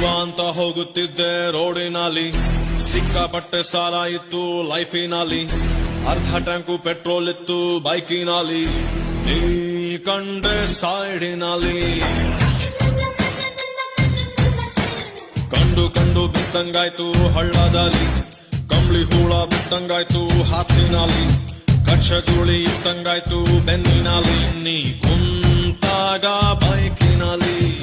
ಅಂತ ಹೋಗುತ್ತಿದ್ದೆ ರೋಡಿನಲ್ಲಿ, ಸಿಕ್ಕಾಪಟ್ಟೆ ಸಾಲ ಇತ್ತು ಲೈಫಿನಲ್ಲಿ, ಅರ್ಧ ಟ್ಯಾಂಕು ಪೆಟ್ರೋಲ್ ಇತ್ತು ಬೈಕಿನಲ್ಲಿ, ನೀ ಕಂಡೆ ಸೈಡಿನಲ್ಲಿ. ಕಂಡು ಕಂಡು ಬಿತ್ತಂಗಾಯ್ತು ಹಳ್ಳದಲ್ಲಿ, ಕಂಬಳಿ ಹೂಳ ಬಿತ್ತಂಗಾಯ್ತು ಹಾಸಿನಲ್ಲಿ, ಕಚ್ಚಗುಳಿ ಇತ್ತಂಗಾಯ್ತು ಬೆನ್ನಿನಲ್ಲಿ, ನೀ ಕುಂತಾಗ ಬೈಕಿನಲ್ಲಿ.